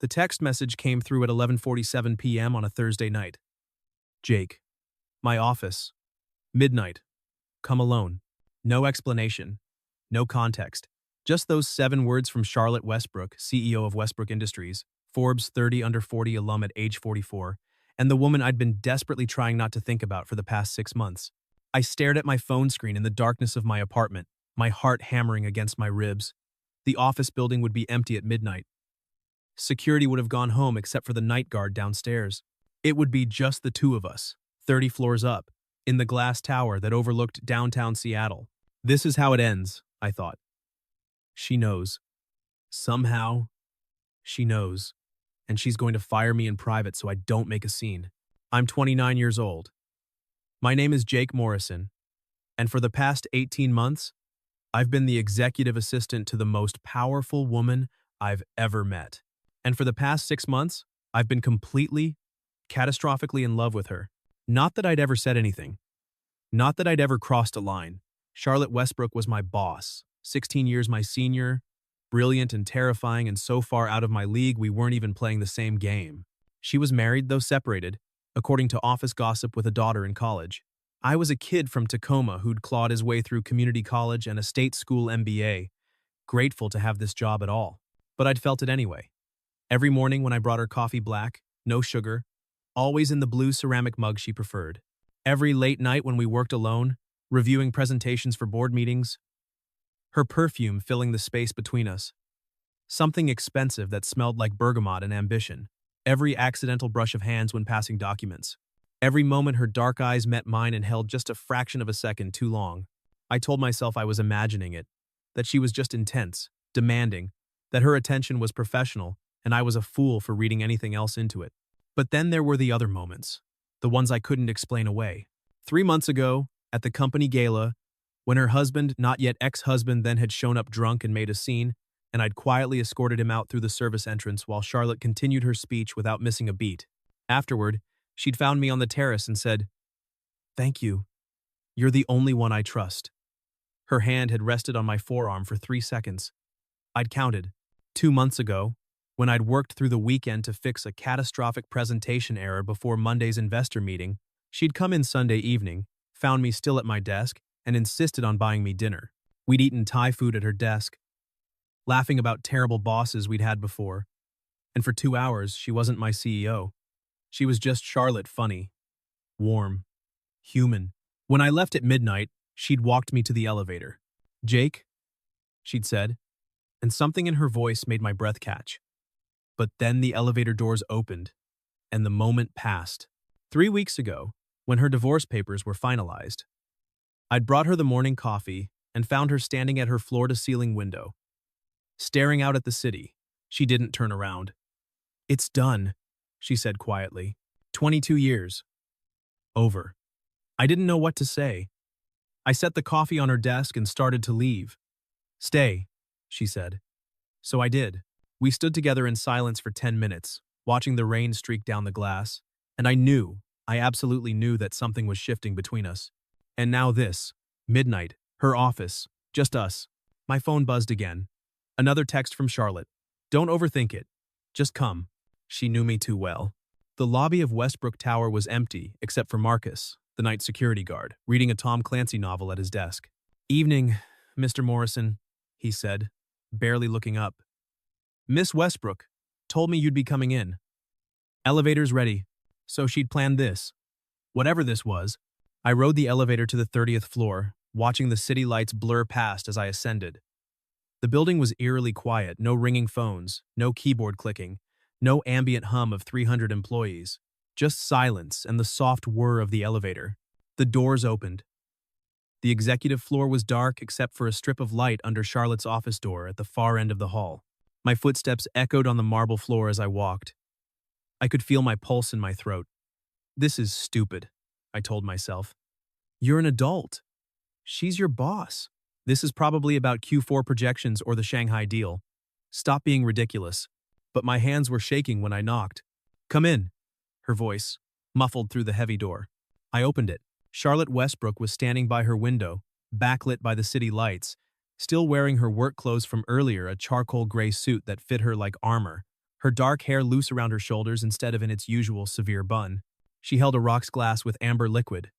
The text message came through at 11:47 p.m. on a Thursday night. Jake. My office. Midnight. Come alone. No explanation. No context. Just those 7 words from Charlotte Westbrook, CEO of Westbrook Industries, Forbes 30 under 40 alum at age 44, and the woman I'd been desperately trying not to think about for the past 6 months. I stared at my phone screen in the darkness of my apartment, my heart hammering against my ribs. The office building would be empty at midnight. Security would have gone home except for the night guard downstairs. It would be just the 2 of us, 30 floors up, in the glass tower that overlooked downtown Seattle. This is how it ends, I thought. She knows. Somehow, she knows. And she's going to fire me in private so I don't make a scene. I'm 29 years old. My name is Jake Morrison, and for the past 18 months, I've been the executive assistant to the most powerful woman I've ever met. And for the past 6 months, I've been completely, catastrophically in love with her. Not that I'd ever said anything. Not that I'd ever crossed a line. Charlotte Westbrook was my boss, 16 years my senior, brilliant and terrifying, and so far out of my league we weren't even playing the same game. She was married, though separated, according to office gossip, with a daughter in college. I was a kid from Tacoma who'd clawed his way through community college and a state school MBA, grateful to have this job at all. But I'd felt it anyway. Every morning when I brought her coffee black, no sugar, always in the blue ceramic mug she preferred. Every late night when we worked alone, reviewing presentations for board meetings, her perfume filling the space between us. Something expensive that smelled like bergamot and ambition. Every accidental brush of hands when passing documents. Every moment her dark eyes met mine and held just a fraction of a second too long. I told myself I was imagining it, that she was just intense, demanding, that her attention was professional, and I was a fool for reading anything else into it. But then there were the other moments, the ones I couldn't explain away. 3 months ago, at the company gala, when her husband, not yet ex-husband, then had shown up drunk and made a scene, and I'd quietly escorted him out through the service entrance while Charlotte continued her speech without missing a beat. Afterward, she'd found me on the terrace and said, "Thank you. You're the only one I trust." Her hand had rested on my forearm for 3 seconds. I'd counted. 2 months ago, when I'd worked through the weekend to fix a catastrophic presentation error before Monday's investor meeting, she'd come in Sunday evening, found me still at my desk, and insisted on buying me dinner. We'd eaten Thai food at her desk, laughing about terrible bosses we'd had before. And for 2 hours, she wasn't my CEO. She was just Charlotte, funny, warm, human. When I left at midnight, she'd walked me to the elevator. "Jake," she'd said, and something in her voice made my breath catch. But then the elevator doors opened, and the moment passed. 3 weeks ago, when her divorce papers were finalized, I'd brought her the morning coffee and found her standing at her floor-to-ceiling window, staring out at the city. She didn't turn around. "It's done," she said quietly. 22 years. Over. I didn't know what to say. I set the coffee on her desk and started to leave. "Stay," she said. So I did. We stood together in silence for 10 minutes, watching the rain streak down the glass, and I absolutely knew that something was shifting between us. And now this, midnight, her office, just us. My phone buzzed again. Another text from Charlotte. "Don't overthink it. Just come." She knew me too well. The lobby of Westbrook Tower was empty, except for Marcus, the night security guard, reading a Tom Clancy novel at his desk. "Evening, Mr. Morrison," he said, barely looking up. "Miss Westbrook told me you'd be coming in. Elevator's ready." So she'd planned this. Whatever this was, I rode the elevator to the 30th floor, watching the city lights blur past as I ascended. The building was eerily quiet, no ringing phones, no keyboard clicking, no ambient hum of 300 employees, just silence and the soft whir of the elevator. The doors opened. The executive floor was dark except for a strip of light under Charlotte's office door at the far end of the hall. My footsteps echoed on the marble floor as I walked. I could feel my pulse in my throat. "This is stupid," I told myself. "You're an adult. She's your boss. This is probably about Q4 projections or the Shanghai deal. Stop being ridiculous." But my hands were shaking when I knocked. "Come in," her voice, muffled through the heavy door. I opened it. Charlotte Westbrook was standing by her window, backlit by the city lights, still wearing her work clothes from earlier, a charcoal gray suit that fit her like armor, her dark hair loose around her shoulders instead of in its usual severe bun. She held a rocks glass with amber liquid.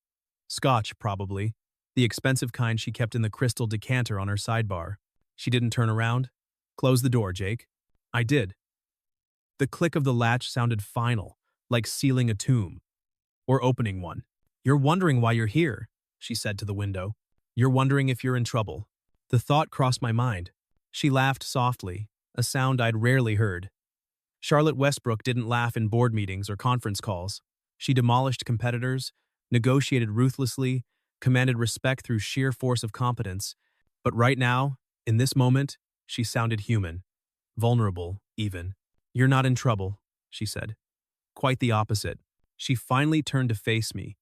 Scotch, probably. The expensive kind she kept in the crystal decanter on her sidebar. She didn't turn around. Close the door, Jake. I did. The click of the latch sounded final, like sealing a tomb. Or opening one. You're wondering why you're here, she said to the window. You're wondering if you're in trouble. The thought crossed my mind. She laughed softly, a sound I'd rarely heard. Charlotte Westbrook didn't laugh in board meetings or conference calls. She demolished competitors, negotiated ruthlessly, commanded respect through sheer force of competence. But right now, in this moment, she sounded human. Vulnerable, even. You're not in trouble, she said. Quite the opposite. She finally turned to face me,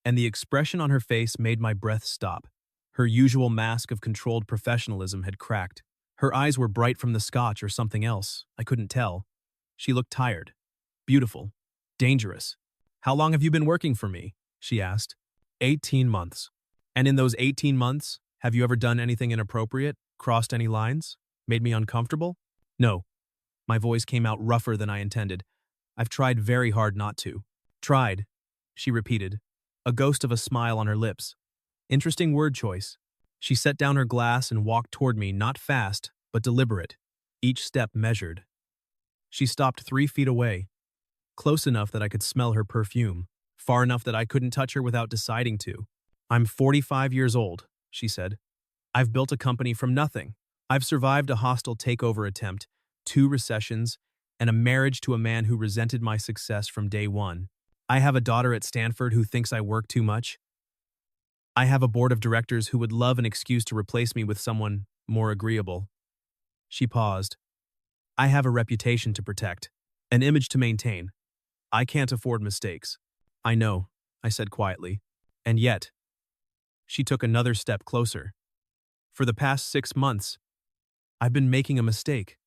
and the expression on her face made my breath stop. Her usual mask of controlled professionalism had cracked. Her eyes were bright from the scotch or something else, I couldn't tell. She looked tired. Beautiful. Dangerous. How long have you been working for me? She asked. 18 months. And in those 18 months, have you ever done anything inappropriate? Crossed any lines? Made me uncomfortable? No. My voice came out rougher than I intended. I've tried very hard not to. Tried, she repeated, a ghost of a smile on her lips. Interesting word choice. She set down her glass and walked toward me, not fast, but deliberate, each step measured. She stopped 3 feet away, close enough that I could smell her perfume, far enough that I couldn't touch her without deciding to. I'm 45 years old, she said. I've built a company from nothing. I've survived a hostile takeover attempt, 2 recessions, and a marriage to a man who resented my success from day one. I have a daughter at Stanford who thinks I work too much. I have a board of directors who would love an excuse to replace me with someone more agreeable. She paused. I have a reputation to protect, an image to maintain. I can't afford mistakes. I know, I said quietly. And yet, she took another step closer. For the past 6 months, I've been making a mistake.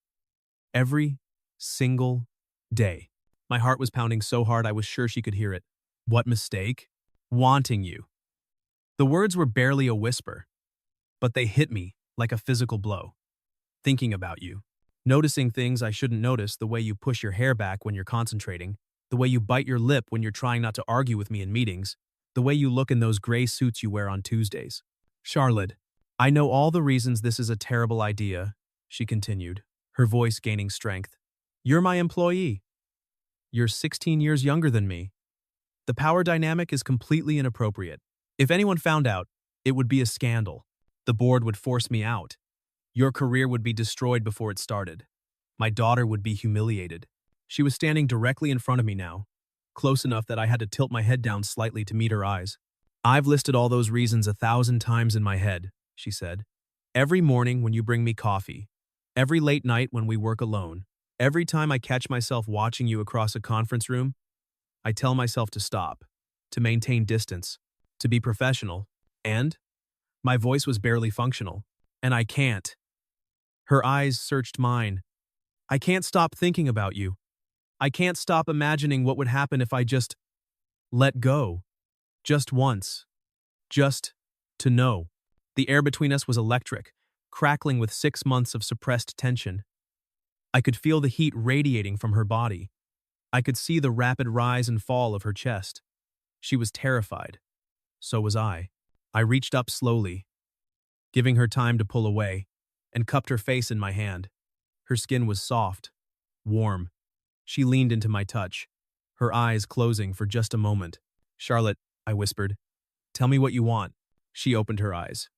Every single day. My heart was pounding so hard I was sure she could hear it. What mistake? Wanting you. The words were barely a whisper, but they hit me like a physical blow. Thinking about you. Noticing things I shouldn't notice, the way you push your hair back when you're concentrating, the way you bite your lip when you're trying not to argue with me in meetings, the way you look in those gray suits you wear on Tuesdays. Charlotte, I know all the reasons this is a terrible idea, she continued, her voice gaining strength. You're my employee. You're 16 years younger than me. The power dynamic is completely inappropriate. If anyone found out, it would be a scandal. The board would force me out. Your career would be destroyed before it started. My daughter would be humiliated. She was standing directly in front of me now, close enough that I had to tilt my head down slightly to meet her eyes. I've listed all those reasons 1,000 times in my head, she said. Every morning when you bring me coffee, every late night when we work alone, every time I catch myself watching you across a conference room, I tell myself to stop, to maintain distance, to be professional, and my voice was barely functional, and I can't. Her eyes searched mine. I can't stop thinking about you. I can't stop imagining what would happen if I just let go. Just once. Just to know. The air between us was electric, crackling with 6 months of suppressed tension. I could feel the heat radiating from her body. I could see the rapid rise and fall of her chest. She was terrified. So was I. I reached up slowly, giving her time to pull away, and cupped her face in my hand. Her skin was soft, warm. She leaned into my touch, her eyes closing for just a moment. Charlotte, I whispered, tell me what you want. She opened her eyes.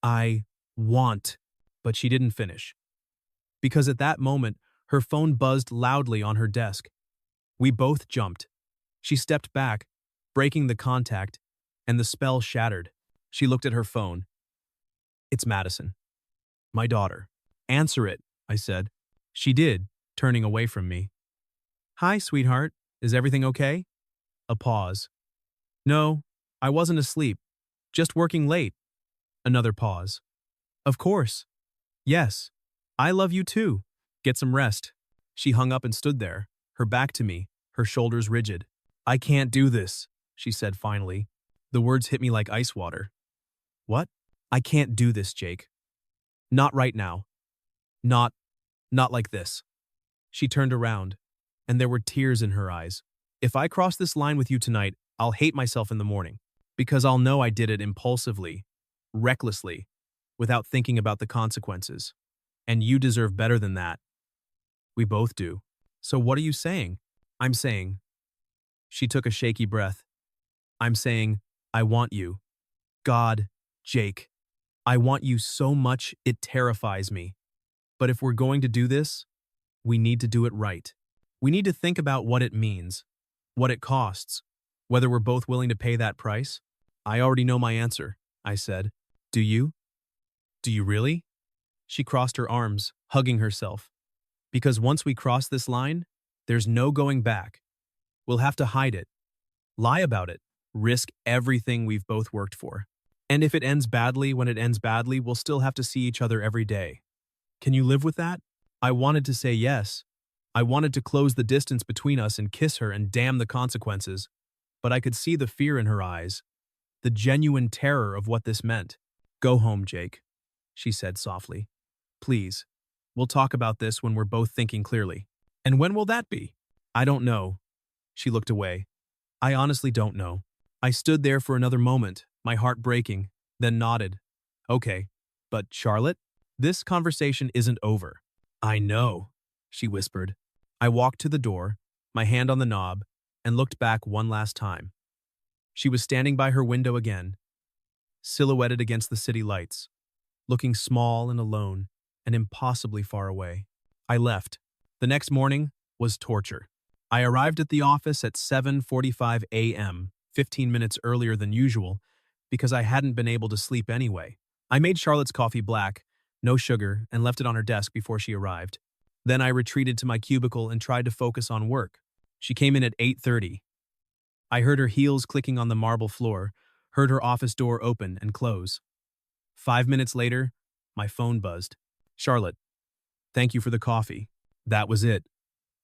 I want, but she didn't finish. Because at that moment, her phone buzzed loudly on her desk. We both jumped. She stepped back, breaking the contact, and the spell shattered. She looked at her phone. It's Madison. My daughter. Answer it, I said. She did, turning away from me. Hi, sweetheart. Is everything okay? A pause. No, I wasn't asleep. Just working late. Another pause. Of course. Yes. I love you too. Get some rest. She hung up and stood there, her back to me, her shoulders rigid. I can't do this, she said finally. The words hit me like ice water. What? I can't do this, Jake. Not right now. Not like this. She turned around, and there were tears in her eyes. If I cross this line with you tonight, I'll hate myself in the morning, because I'll know I did it impulsively, recklessly, without thinking about the consequences. And you deserve better than that. We both do. So what are you saying? I'm saying. She took a shaky breath. I'm saying, I want you. God, Jake. I want you so much it terrifies me. But if we're going to do this, we need to do it right. We need to think about what it means, what it costs, whether we're both willing to pay that price. I already know my answer, I said. Do you? Do you really? She crossed her arms, hugging herself. Because once we cross this line, there's no going back. We'll have to hide it, lie about it, risk everything we've both worked for. And if it ends badly, when it ends badly, we'll still have to see each other every day. Can you live with that? I wanted to say yes. I wanted to close the distance between us and kiss her and damn the consequences. But I could see the fear in her eyes, the genuine terror of what this meant. Go home, Jake, she said softly. Please. We'll talk about this when we're both thinking clearly. And when will that be? I don't know. She looked away. I honestly don't know. I stood there for another moment, my heart breaking, then nodded. Okay, but Charlotte, this conversation isn't over. I know, she whispered. I walked to the door, my hand on the knob, and looked back one last time. She was standing by her window again, silhouetted against the city lights, looking small and alone and impossibly far away. I left. The next morning was torture. I arrived at the office at 7:45 a.m., 15 minutes earlier than usual, because I hadn't been able to sleep anyway. I made Charlotte's coffee black, no sugar, and left it on her desk before she arrived. Then I retreated to my cubicle and tried to focus on work. She came in at 8:30. I heard her heels clicking on the marble floor, heard her office door open and close. 5 minutes later, my phone buzzed. Charlotte, thank you for the coffee. That was it.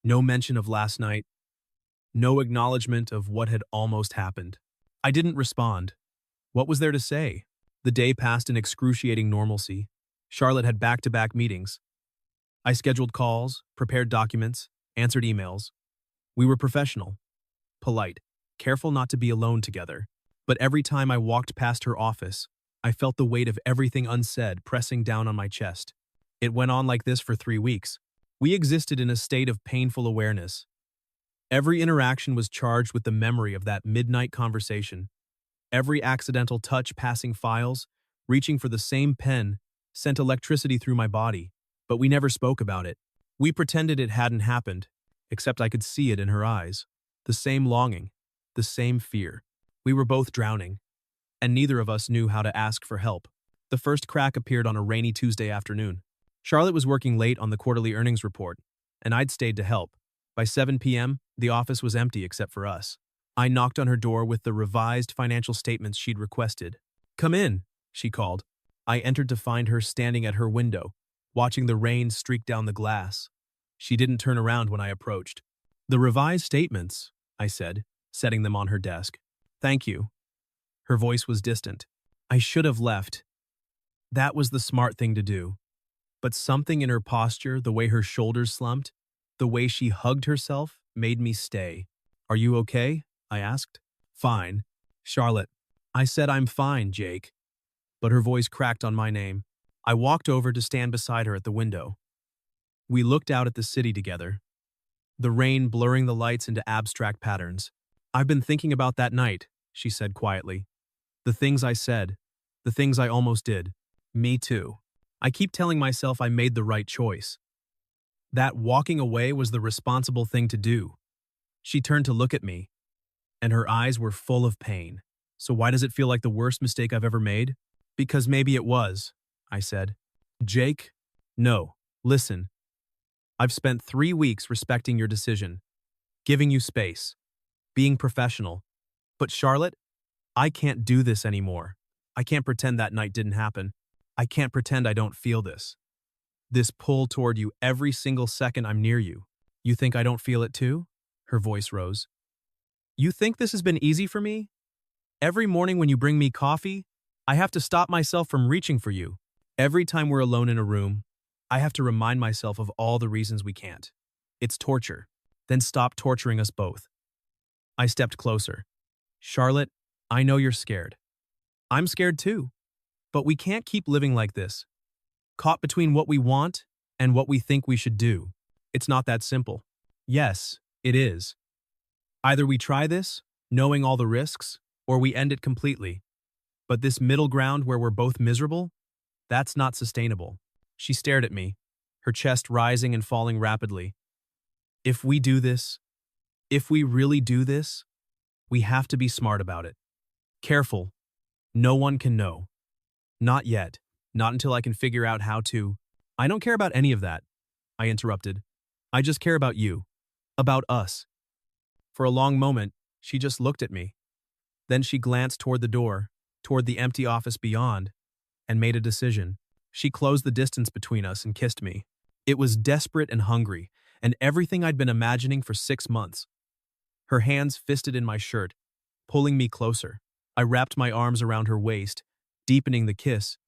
No mention of last night. No acknowledgement of what had almost happened. I didn't respond. What was there to say? The day passed in excruciating normalcy. Charlotte had back-to-back meetings. I scheduled calls, prepared documents, answered emails. We were professional, polite, careful not to be alone together. But every time I walked past her office, I felt the weight of everything unsaid pressing down on my chest. It went on like this for 3 weeks. We existed in a state of painful awareness. Every interaction was charged with the memory of that midnight conversation. Every accidental touch passing files, reaching for the same pen, sent electricity through my body, but we never spoke about it. We pretended it hadn't happened, except I could see it in her eyes. The same longing, the same fear. We were both drowning, and neither of us knew how to ask for help. The first crack appeared on a rainy Tuesday afternoon. Charlotte was working late on the quarterly earnings report, and I'd stayed to help. By 7 p.m., the office was empty except for us. I knocked on her door with the revised financial statements she'd requested. Come in, she called. I entered to find her standing at her window, watching the rain streak down the glass. She didn't turn around when I approached. The revised statements, I said, setting them on her desk. Thank you. Her voice was distant. I should have left. That was the smart thing to do. But something in her posture, the way her shoulders slumped, the way she hugged herself, made me stay. Are you okay? I asked. Fine. Charlotte. I said I'm fine, Jake. But her voice cracked on my name. I walked over to stand beside her at the window. We looked out at the city together, the rain blurring the lights into abstract patterns. I've been thinking about that night, she said quietly. The things I said, the things I almost did. Me too. I keep telling myself I made the right choice. That walking away was the responsible thing to do. She turned to look at me, and her eyes were full of pain. So why does it feel like the worst mistake I've ever made? Because maybe it was, I said. Jake, no, listen. I've spent 3 weeks respecting your decision, giving you space, being professional. But Charlotte, I can't do this anymore. I can't pretend that night didn't happen. I can't pretend I don't feel this. This pull toward you every single second I'm near you. You think I don't feel it too? Her voice rose. You think this has been easy for me? Every morning when you bring me coffee, I have to stop myself from reaching for you. Every time we're alone in a room, I have to remind myself of all the reasons we can't. It's torture. Then stop torturing us both. I stepped closer. Charlotte, I know you're scared. I'm scared too. But we can't keep living like this, caught between what we want and what we think we should do. It's not that simple. Yes, it is. Either we try this, knowing all the risks, or we end it completely. But this middle ground where we're both miserable, that's not sustainable. She stared at me, her chest rising and falling rapidly. If we do this, if we really do this, we have to be smart about it. Careful. No one can know. Not yet. Not until I can figure out how to. I don't care about any of that, I interrupted. I just care about you. About us. For a long moment, she just looked at me. Then she glanced toward the door, toward the empty office beyond, and made a decision. She closed the distance between us and kissed me. It was desperate and hungry, and everything I'd been imagining for 6 months. Her hands fisted in my shirt, pulling me closer. I wrapped my arms around her waist, deepening the kiss,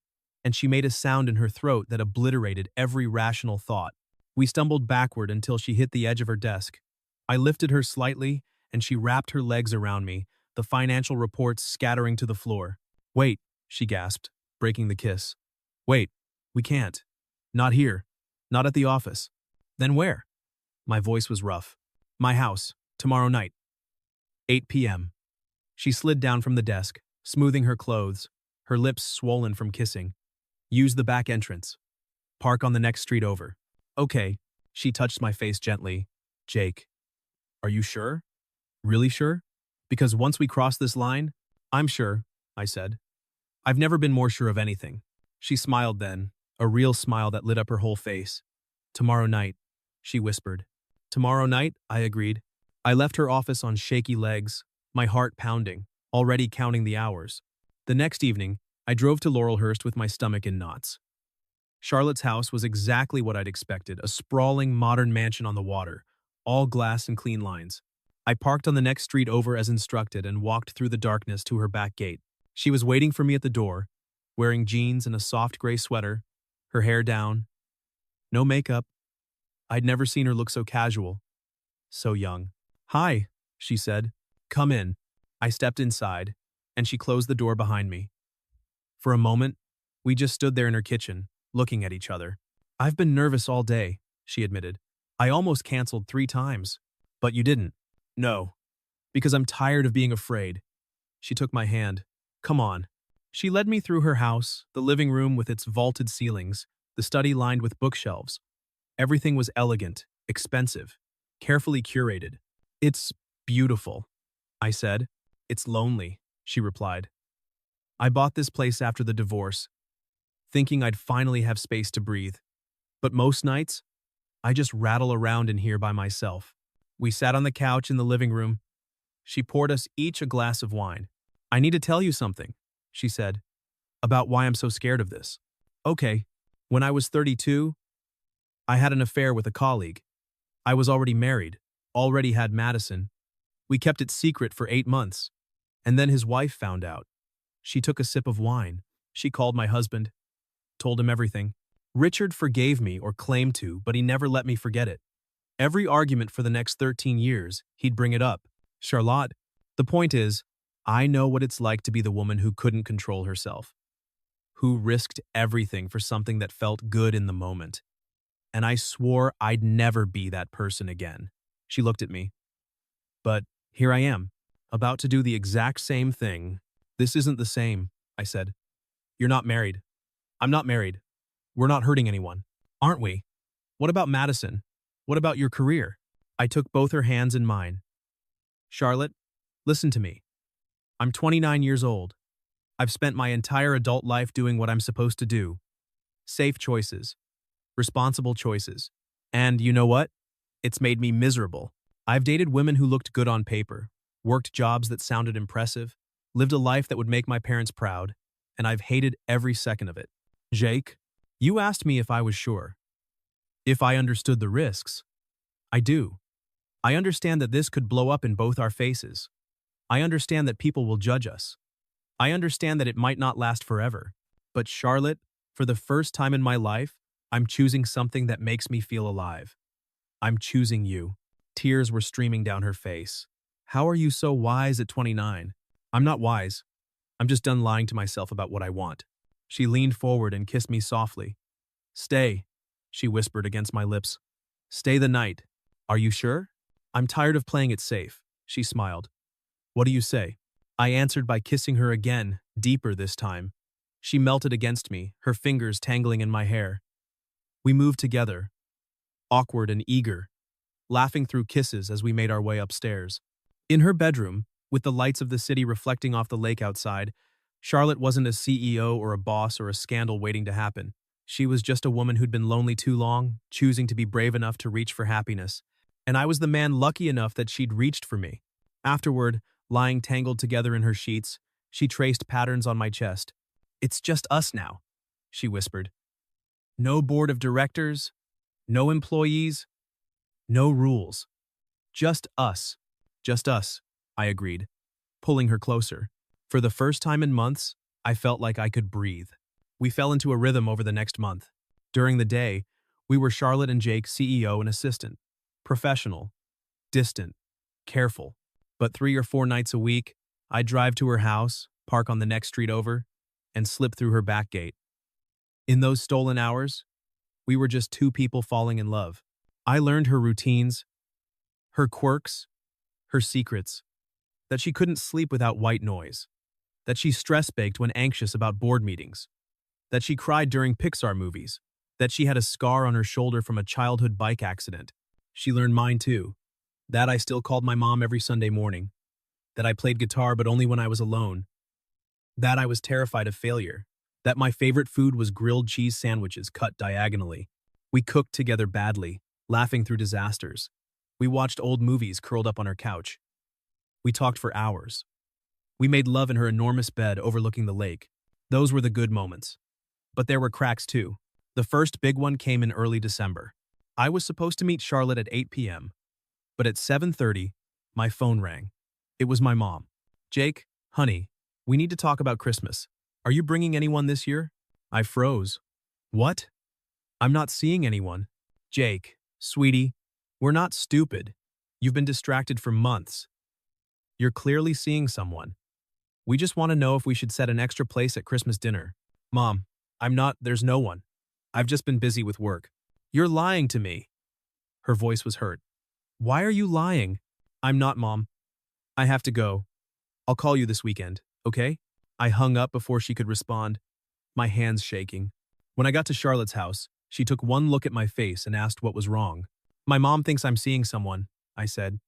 and she made a sound in her throat that obliterated every rational thought. We stumbled backward until she hit the edge of her desk. I lifted her slightly, and she wrapped her legs around me, the financial reports scattering to the floor. Wait, she gasped, breaking the kiss. Wait, we can't. Not here. Not at the office. Then where? My voice was rough. My house, tomorrow night. 8 p.m. She slid down from the desk, smoothing her clothes, her lips swollen from kissing. Use the back entrance. Park on the next street over. Okay, she touched my face gently. Jake, are you sure? Really sure? Because once we cross this line, I'm sure, I said. I've never been more sure of anything. She smiled then, a real smile that lit up her whole face. Tomorrow night, she whispered. Tomorrow night, I agreed. I left her office on shaky legs, my heart pounding, already counting the hours. The next evening, I drove to Laurelhurst with my stomach in knots. Charlotte's house was exactly what I'd expected, a sprawling modern mansion on the water, all glass and clean lines. I parked on the next street over as instructed and walked through the darkness to her back gate. She was waiting for me at the door, wearing jeans and a soft gray sweater, her hair down. No makeup. I'd never seen her look so casual, so young. Hi, she said. Come in. I stepped inside, and she closed the door behind me. For a moment, we just stood there in her kitchen, looking at each other. I've been nervous all day, she admitted. I almost canceled 3 times. But you didn't. No. Because I'm tired of being afraid. She took my hand. Come on. She led me through her house, the living room with its vaulted ceilings, the study lined with bookshelves. Everything was elegant, expensive, carefully curated. It's beautiful, I said. It's lonely, she replied. I bought this place after the divorce, thinking I'd finally have space to breathe. But most nights, I just rattle around in here by myself. We sat on the couch in the living room. She poured us each a glass of wine. I need to tell you something, she said, about why I'm so scared of this. Okay, when I was 32, I had an affair with a colleague. I was already married, already had Madison. We kept it secret for 8 months. And then his wife found out. She took a sip of wine. She called my husband, told him everything. Richard forgave me or claimed to, but he never let me forget it. Every argument for the next 13 years, he'd bring it up. Charlotte, the point is, I know what it's like to be the woman who couldn't control herself, who risked everything for something that felt good in the moment. And I swore I'd never be that person again. She looked at me. But here I am, about to do the exact same thing. This isn't the same, I said. You're not married. I'm not married. We're not hurting anyone, aren't we? What about Madison? What about your career? I took both her hands in mine. Charlotte, listen to me. I'm 29 years old. I've spent my entire adult life doing what I'm supposed to do. Safe choices. Responsible choices. And you know what? It's made me miserable. I've dated women who looked good on paper, worked jobs that sounded impressive, lived a life that would make my parents proud, and I've hated every second of it. Jake, you asked me if I was sure. If I understood the risks. I do. I understand that this could blow up in both our faces. I understand that people will judge us. I understand that it might not last forever. But Charlotte, for the first time in my life, I'm choosing something that makes me feel alive. I'm choosing you. Tears were streaming down her face. How are you so wise at 29? I'm not wise. I'm just done lying to myself about what I want. She leaned forward and kissed me softly. Stay, she whispered against my lips. Stay the night. Are you sure? I'm tired of playing it safe, she smiled. What do you say? I answered by kissing her again, deeper this time. She melted against me, her fingers tangling in my hair. We moved together, awkward and eager, laughing through kisses as we made our way upstairs. In her bedroom, with the lights of the city reflecting off the lake outside, Charlotte wasn't a CEO or a boss or a scandal waiting to happen. She was just a woman who'd been lonely too long, choosing to be brave enough to reach for happiness. And I was the man lucky enough that she'd reached for me. Afterward, lying tangled together in her sheets, she traced patterns on my chest. It's just us now, she whispered. No board of directors, no employees, no rules. Just us. Just us, I agreed, pulling her closer. For the first time in months, I felt like I could breathe. We fell into a rhythm over the next month. During the day, we were Charlotte and Jake, CEO and assistant. Professional, distant, careful. But 3 or 4 nights a week, I'd drive to her house, park on the next street over, and slip through her back gate. In those stolen hours, we were just two people falling in love. I learned her routines, her quirks, her secrets, that she couldn't sleep without white noise, that she stress-baked when anxious about board meetings, that she cried during Pixar movies, that she had a scar on her shoulder from a childhood bike accident. She learned mine too, that I still called my mom every Sunday morning, that I played guitar but only when I was alone, that I was terrified of failure, that my favorite food was grilled cheese sandwiches cut diagonally. We cooked together badly, laughing through disasters. We watched old movies curled up on her couch. We talked for hours. We made love in her enormous bed overlooking the lake. Those were the good moments. But there were cracks too. The first big one came in early December. I was supposed to meet Charlotte at 8 p.m., but at 7:30, my phone rang. It was my mom. Jake, honey, we need to talk about Christmas. Are you bringing anyone this year? I froze. What? I'm not seeing anyone. Jake, sweetie, we're not stupid. You've been distracted for months. You're clearly seeing someone. We just want to know if we should set an extra place at Christmas dinner. Mom, there's no one. I've just been busy with work. You're lying to me. Her voice was hurt. Why are you lying? I'm not, Mom. I have to go. I'll call you this weekend, okay? I hung up before she could respond, my hands shaking. When I got to Charlotte's house, she took one look at my face and asked what was wrong. My mom thinks I'm seeing someone, I said.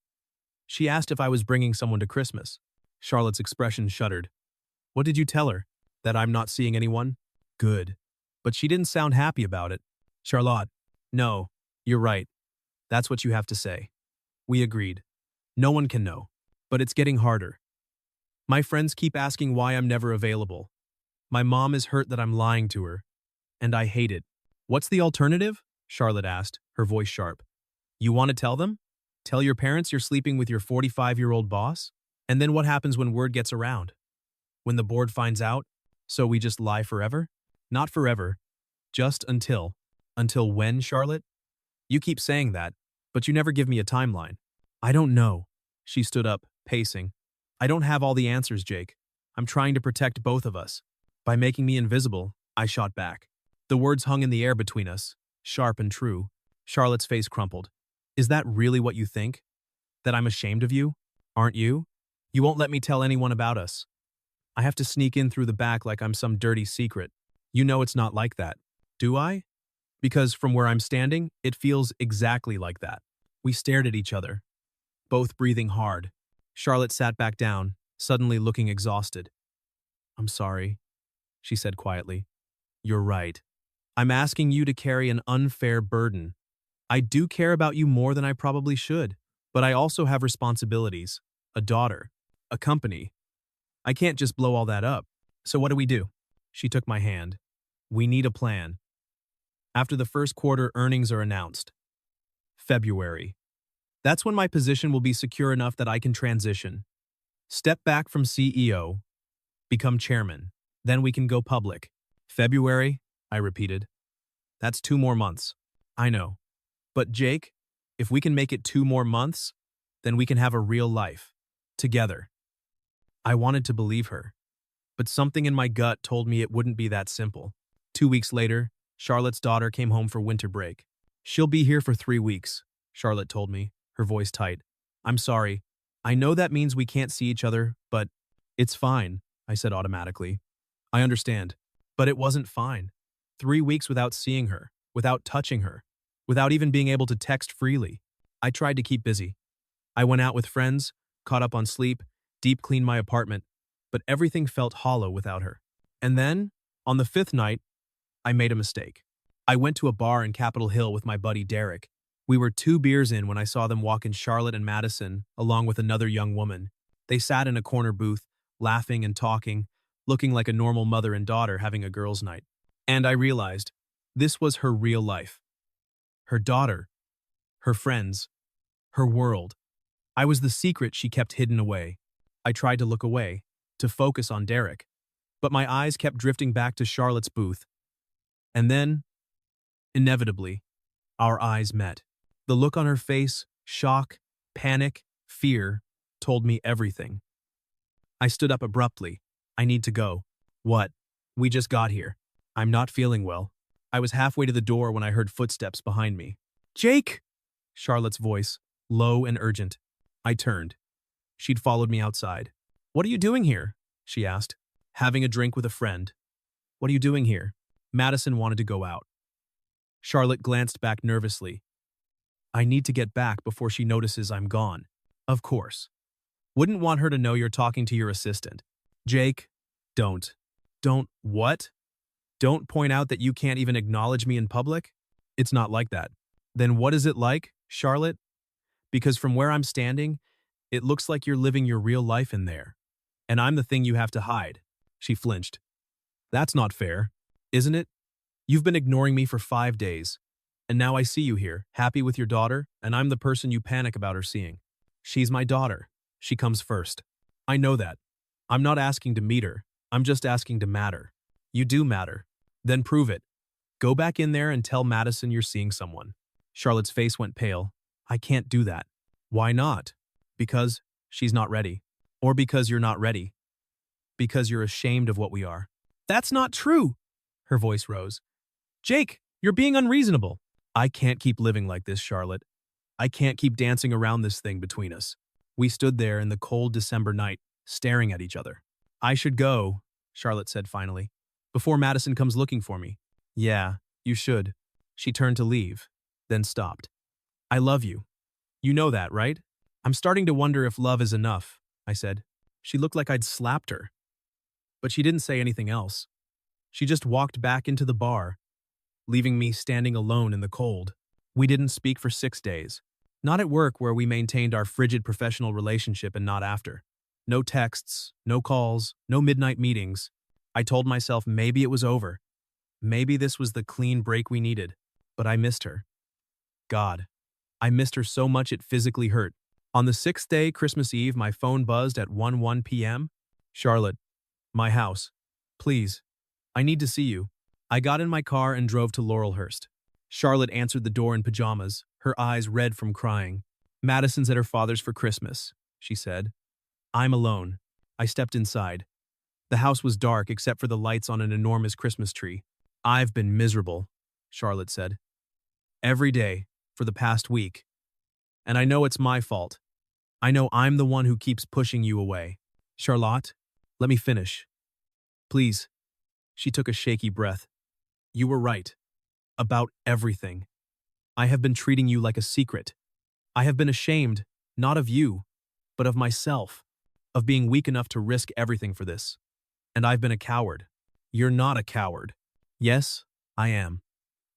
She asked if I was bringing someone to Christmas. Charlotte's expression shuddered. What did you tell her? That I'm not seeing anyone? Good. But she didn't sound happy about it. Charlotte, no, you're right. That's what you have to say. We agreed. No one can know. But it's getting harder. My friends keep asking why I'm never available. My mom is hurt that I'm lying to her. And I hate it. What's the alternative? Charlotte asked, her voice sharp. You want to tell them? Tell your parents you're sleeping with your 45-year-old boss? And then what happens when word gets around? When the board finds out? So we just lie forever? Not forever. Just until. Until when, Charlotte? You keep saying that, but you never give me a timeline. I don't know. She stood up, pacing. I don't have all the answers, Jake. I'm trying to protect both of us. By making me invisible, I shot back. The words hung in the air between us, sharp and true. Charlotte's face crumpled. Is that really what you think? That I'm ashamed of you? Aren't you? You won't let me tell anyone about us. I have to sneak in through the back like I'm some dirty secret. You know it's not like that, do I? Because from where I'm standing, it feels exactly like that. We stared at each other, both breathing hard. Charlotte sat back down, suddenly looking exhausted. I'm sorry, she said quietly. You're right. I'm asking you to carry an unfair burden. I do care about you more than I probably should, but I also have responsibilities, a daughter, a company. I can't just blow all that up. So what do we do? She took my hand. We need a plan. After the first quarter, earnings are announced. February. That's when my position will be secure enough that I can transition. Step back from CEO, become chairman. Then we can go public. February, I repeated. That's 2 more months. I know. But Jake, If we can make it 2 more months, then we can have a real life. Together. I wanted to believe her, but something in my gut told me it wouldn't be that simple. 2 weeks later, Charlotte's daughter came home for winter break. She'll be here for 3 weeks, Charlotte told me, her voice tight. I'm sorry. I know that means we can't see each other, but it's fine, I said automatically. I understand, but it wasn't fine. 3 weeks without seeing her, without touching her, without even being able to text freely. I tried to keep busy. I went out with friends, caught up on sleep, deep cleaned my apartment, but everything felt hollow without her. And then, on the 5th night, I made a mistake. I went to a bar in Capitol Hill with my buddy Derek. We were 2 beers in when I saw them walk in Charlotte and Madison, along with another young woman. They sat in a corner booth, laughing and talking, looking like a normal mother and daughter having a girls' night. And I realized, this was her real life. Her daughter, her friends, her world. I was the secret she kept hidden away. I tried to look away, to focus on Derek, but my eyes kept drifting back to Charlotte's booth. And then, inevitably, our eyes met. The look on her face, shock, panic, fear, told me everything. I stood up abruptly. I need to go. What? We just got here. I'm not feeling well. I was halfway to the door when I heard footsteps behind me. Jake! Charlotte's voice, low and urgent. I turned. She'd followed me outside. What are you doing here? She asked. Having a drink with a friend. What are you doing here? Madison wanted to go out. Charlotte glanced back nervously. I need to get back before she notices I'm gone. Of course. Wouldn't want her to know you're talking to your assistant. Jake, don't. Don't what? Don't point out that you can't even acknowledge me in public? It's not like that. Then what is it like, Charlotte? Because from where I'm standing, it looks like you're living your real life in there. And I'm the thing you have to hide. She flinched. That's not fair, isn't it? You've been ignoring me for 5 days. And now I see you here, happy with your daughter, and I'm the person you panic about her seeing. She's my daughter. She comes first. I know that. I'm not asking to meet her. I'm just asking to matter. You do matter. Then prove it. Go back in there and tell Madison you're seeing someone. Charlotte's face went pale. I can't do that. Why not? Because she's not ready. Or because you're not ready. Because you're ashamed of what we are. That's not true. Her voice rose. Jake, you're being unreasonable. I can't keep living like this, Charlotte. I can't keep dancing around this thing between us. We stood there in the cold December night, staring at each other. I should go, Charlotte said finally, before Madison comes looking for me. Yeah, you should. She turned to leave, then stopped. I love you. You know that, right? I'm starting to wonder if love is enough, I said. She looked like I'd slapped her. But she didn't say anything else. She just walked back into the bar, leaving me standing alone in the cold. We didn't speak for 6 days. Not at work where we maintained our frigid professional relationship and not after. No texts, no calls, no midnight meetings. I told myself maybe it was over. Maybe this was the clean break we needed. But I missed her. God, I missed her so much it physically hurt. On the 6th day, Christmas Eve, my phone buzzed at 1:01 p.m. Charlotte, my house. Please, I need to see you. I got in my car and drove to Laurelhurst. Charlotte answered the door in pajamas, her eyes red from crying. Madison's at her father's for Christmas, she said. I'm alone. I stepped inside. The house was dark except for the lights on an enormous Christmas tree. I've been miserable, Charlotte said. Every day, for the past week. And I know it's my fault. I know I'm the one who keeps pushing you away. Charlotte, let me finish. Please. She took a shaky breath. You were right. About everything. I have been treating you like a secret. I have been ashamed, not of you, but of myself, of being weak enough to risk everything for this. And I've been a coward. You're not a coward. Yes, I am.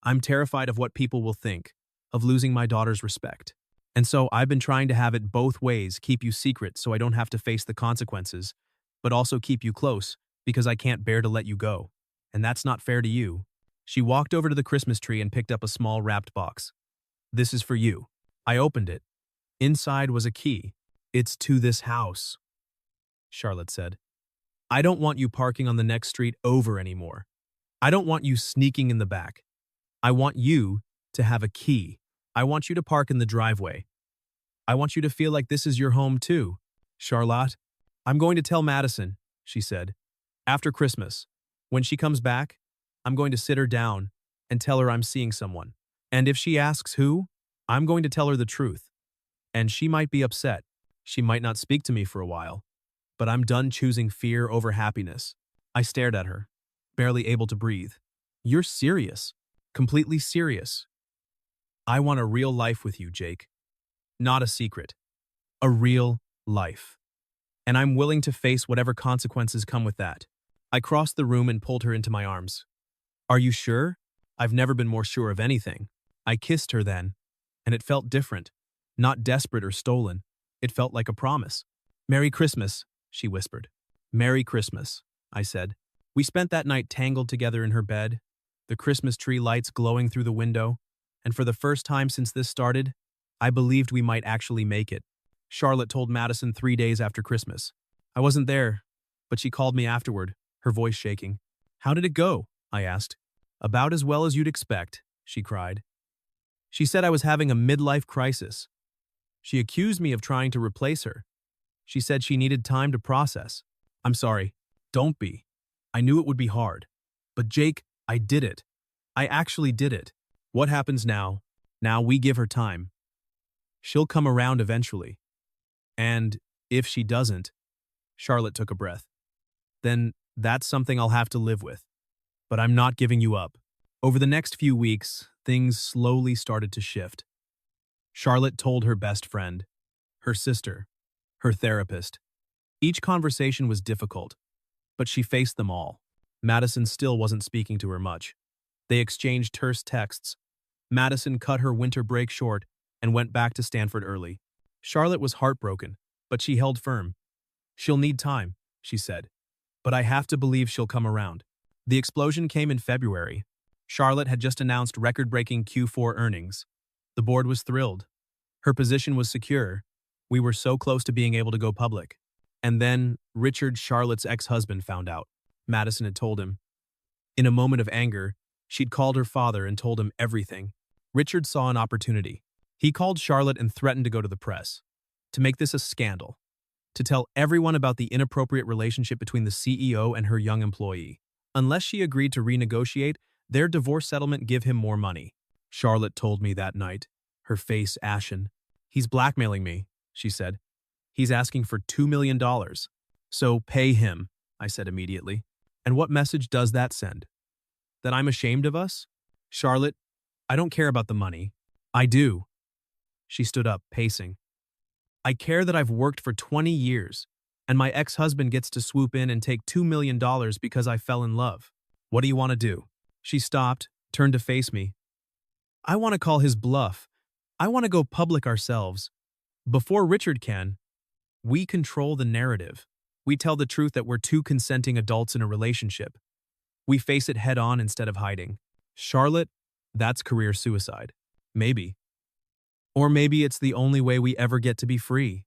I'm terrified of what people will think, of losing my daughter's respect. And so I've been trying to have it both ways, keep you secret so I don't have to face the consequences, but also keep you close because I can't bear to let you go. And that's not fair to you. She walked over to the Christmas tree and picked up a small wrapped box. This is for you. I opened it. Inside was a key. It's to this house, Charlotte said. I don't want you parking on the next street over anymore. I don't want you sneaking in the back. I want you to have a key. I want you to park in the driveway. I want you to feel like this is your home too. Charlotte, I'm going to tell Madison, she said. After Christmas, when she comes back, I'm going to sit her down and tell her I'm seeing someone. And if she asks who, I'm going to tell her the truth. And she might be upset. She might not speak to me for a while. But I'm done choosing fear over happiness. I stared at her, barely able to breathe. You're serious. Completely serious. I want a real life with you, Jake. Not a secret. A real life. And I'm willing to face whatever consequences come with that. I crossed the room and pulled her into my arms. Are you sure? I've never been more sure of anything. I kissed her then, and it felt different. Not desperate or stolen. It felt like a promise. Merry Christmas, she whispered. Merry Christmas, I said. We spent that night tangled together in her bed, the Christmas tree lights glowing through the window, and for the first time since this started, I believed we might actually make it. Charlotte told Madison 3 days after Christmas. I wasn't there, but she called me afterward, her voice shaking. How did it go? I asked. About as well as you'd expect, she cried. She said I was having a midlife crisis. She accused me of trying to replace her. She said she needed time to process. I'm sorry. Don't be. I knew it would be hard. But Jake, I did it. I actually did it. What happens now? Now we give her time. She'll come around eventually. And if she doesn't, Charlotte took a breath. Then that's something I'll have to live with. But I'm not giving you up. Over the next few weeks, things slowly started to shift. Charlotte told her best friend, her sister, her therapist. Each conversation was difficult, but she faced them all. Madison still wasn't speaking to her much. They exchanged terse texts. Madison cut her winter break short and went back to Stanford early. Charlotte was heartbroken, but she held firm. She'll need time, she said. But I have to believe she'll come around. The explosion came in February. Charlotte had just announced record-breaking Q4 earnings. The board was thrilled. Her position was secure. We were so close to being able to go public. And then Richard, Charlotte's ex-husband, found out. Madison had told him. In a moment of anger, she'd called her father and told him everything. Richard saw an opportunity. He called Charlotte and threatened to go to the press, to make this a scandal, to tell everyone about the inappropriate relationship between the CEO and her young employee. Unless she agreed to renegotiate, their divorce settlement give him more money. Charlotte told me that night, her face ashen. He's blackmailing me, she said. He's asking for $2 million. So pay him, I said immediately. And what message does that send? That I'm ashamed of us? Charlotte, I don't care about the money. I do. She stood up, pacing. I care that I've worked for 20 years, and my ex-husband gets to swoop in and take $2 million because I fell in love. What do you want to do? She stopped, turned to face me. I want to call his bluff. I want to go public ourselves. Before Richard can. We control the narrative. We tell the truth that we're two consenting adults in a relationship. We face it head on instead of hiding. Charlotte, that's career suicide. Maybe. Or maybe it's the only way we ever get to be free.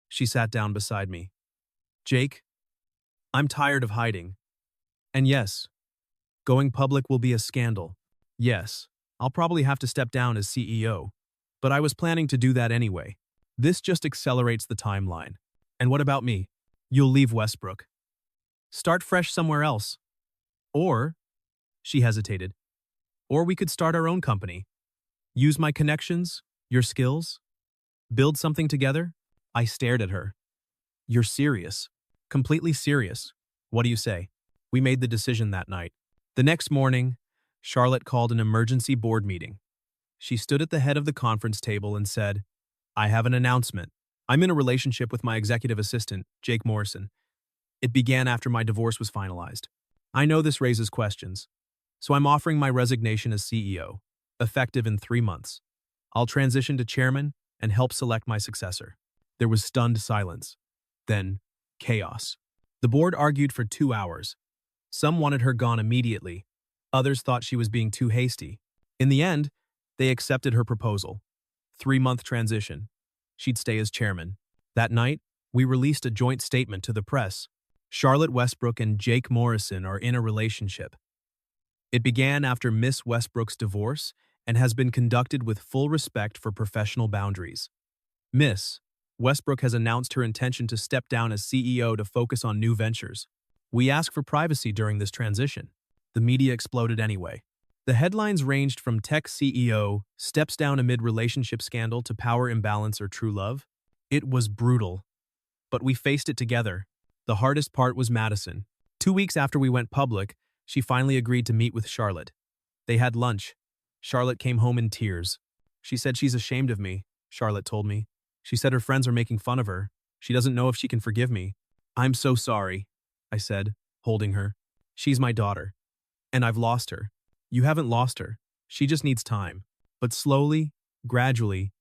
She sat down beside me. Jake, I'm tired of hiding. And yes, going public will be a scandal. Yes, I'll probably have to step down as CEO. But I was planning to do that anyway. This just accelerates the timeline. And what about me? You'll leave Westbrook. Start fresh somewhere else. Or, she hesitated, or we could start our own company. Use my connections, your skills, build something together. I stared at her. You're serious. Completely serious. What do you say? We made the decision that night. The next morning, Charlotte called an emergency board meeting. She stood at the head of the conference table and said, I have an announcement. I'm in a relationship with my executive assistant, Jake Morrison. It began after my divorce was finalized. I know this raises questions, so I'm offering my resignation as CEO, effective in 3 months. I'll transition to chairman and help select my successor. There was stunned silence. Then, chaos. The board argued for 2 hours. Some wanted her gone immediately. Others thought she was being too hasty. In the end, they accepted her proposal. 3-month transition. She'd stay as chairman. That night, we released a joint statement to the press. Charlotte Westbrook and Jake Morrison are in a relationship. It began after Miss Westbrook's divorce and has been conducted with full respect for professional boundaries. Miss Westbrook has announced her intention to step down as CEO to focus on new ventures. We ask for privacy during this transition. The media exploded anyway. The headlines ranged from tech CEO steps down amid relationship scandal to power imbalance or true love. It was brutal, but we faced it together. The hardest part was Madison. 2 weeks after we went public, she finally agreed to meet with Charlotte. They had lunch. Charlotte came home in tears. She said she's ashamed of me, Charlotte told me. She said her friends are making fun of her. She doesn't know if she can forgive me. I'm so sorry, I said, holding her. She's my daughter. And I've lost her. You haven't lost her. She just needs time. But slowly, gradually,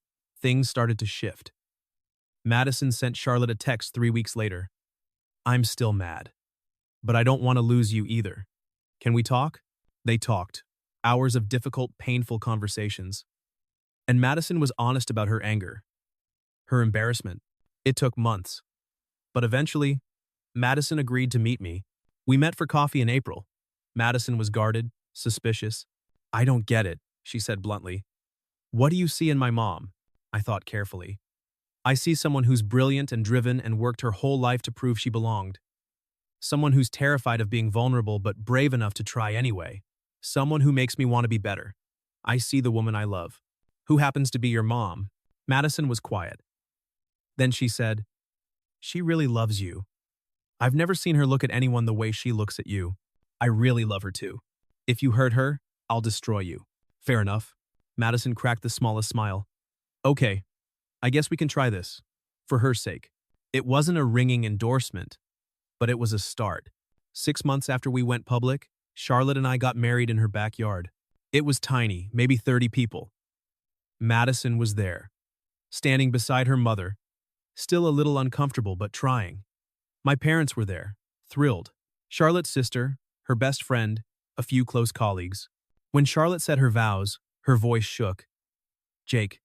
things started to shift. Madison sent Charlotte a text 3 weeks later. I'm still mad. But I don't want to lose you either. Can we talk? They talked. Hours of difficult, painful conversations. And Madison was honest about her anger. Her embarrassment. It took months. But eventually, Madison agreed to meet me. We met for coffee in April. Madison was guarded, suspicious. I don't get it, she said bluntly. What do you see in my mom? I thought carefully. I see someone who's brilliant and driven and worked her whole life to prove she belonged. Someone who's terrified of being vulnerable but brave enough to try anyway. Someone who makes me want to be better. I see the woman I love. Who happens to be your mom? Madison was quiet. Then she said, she really loves you. I've never seen her look at anyone the way she looks at you. I really love her too. If you hurt her, I'll destroy you. Fair enough. Madison cracked the smallest smile. Okay, I guess we can try this. For her sake. It wasn't a ringing endorsement, but it was a start. 6 months after we went public, Charlotte and I got married in her backyard. It was tiny, maybe 30 people. Madison was there, standing beside her mother, still a little uncomfortable but trying. My parents were there, thrilled. Charlotte's sister, her best friend, a few close colleagues. When Charlotte said her vows, her voice shook. Jake,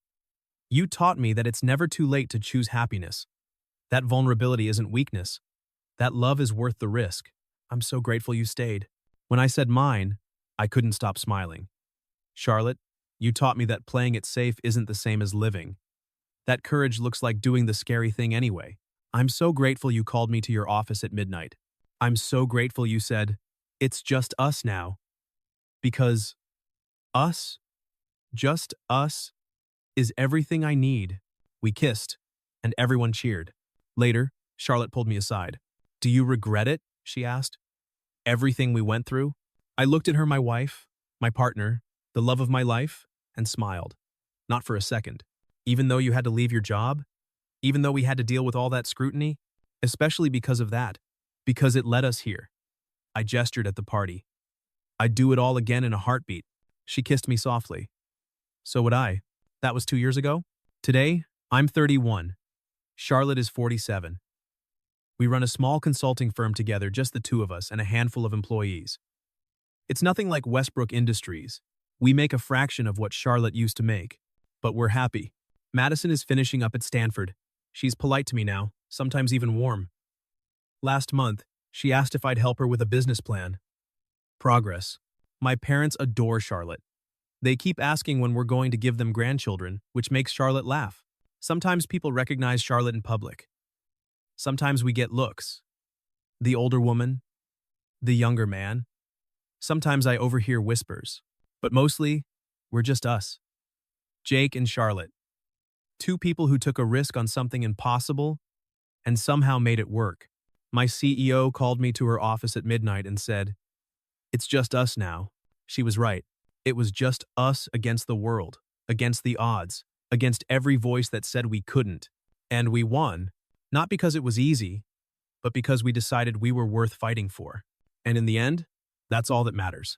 you taught me that it's never too late to choose happiness. That vulnerability isn't weakness. That love is worth the risk. I'm so grateful you stayed. When I said mine, I couldn't stop smiling. Charlotte, you taught me that playing it safe isn't the same as living. That courage looks like doing the scary thing anyway. I'm so grateful you called me to your office at midnight. I'm so grateful you said, it's just us now. Because us, just us, is everything I need. We kissed, and everyone cheered. Later, Charlotte pulled me aside. Do you regret it? She asked. Everything we went through? I looked at her, my wife, my partner, the love of my life, and smiled. Not for a second. Even though you had to leave your job? Even though we had to deal with all that scrutiny? Especially because of that. Because it led us here. I gestured at the party. I'd do it all again in a heartbeat. She kissed me softly. So would I. That was 2 years ago. Today, I'm 31. Charlotte is 47. We run a small consulting firm together, just the two of us and a handful of employees. It's nothing like Westbrook Industries. We make a fraction of what Charlotte used to make. But we're happy. Madison is finishing up at Stanford. She's polite to me now, sometimes even warm. Last month, she asked if I'd help her with a business plan. Progress. My parents adore Charlotte. They keep asking when we're going to give them grandchildren, which makes Charlotte laugh. Sometimes people recognize Charlotte in public. Sometimes we get looks. The older woman, the younger man. Sometimes I overhear whispers. But mostly, we're just us. Jake and Charlotte. Two people who took a risk on something impossible and somehow made it work. My CEO called me to her office at midnight and said, it's just us now. She was right. It was just us against the world, against the odds, against every voice that said we couldn't. And we won, not because it was easy, but because we decided we were worth fighting for. And in the end, that's all that matters.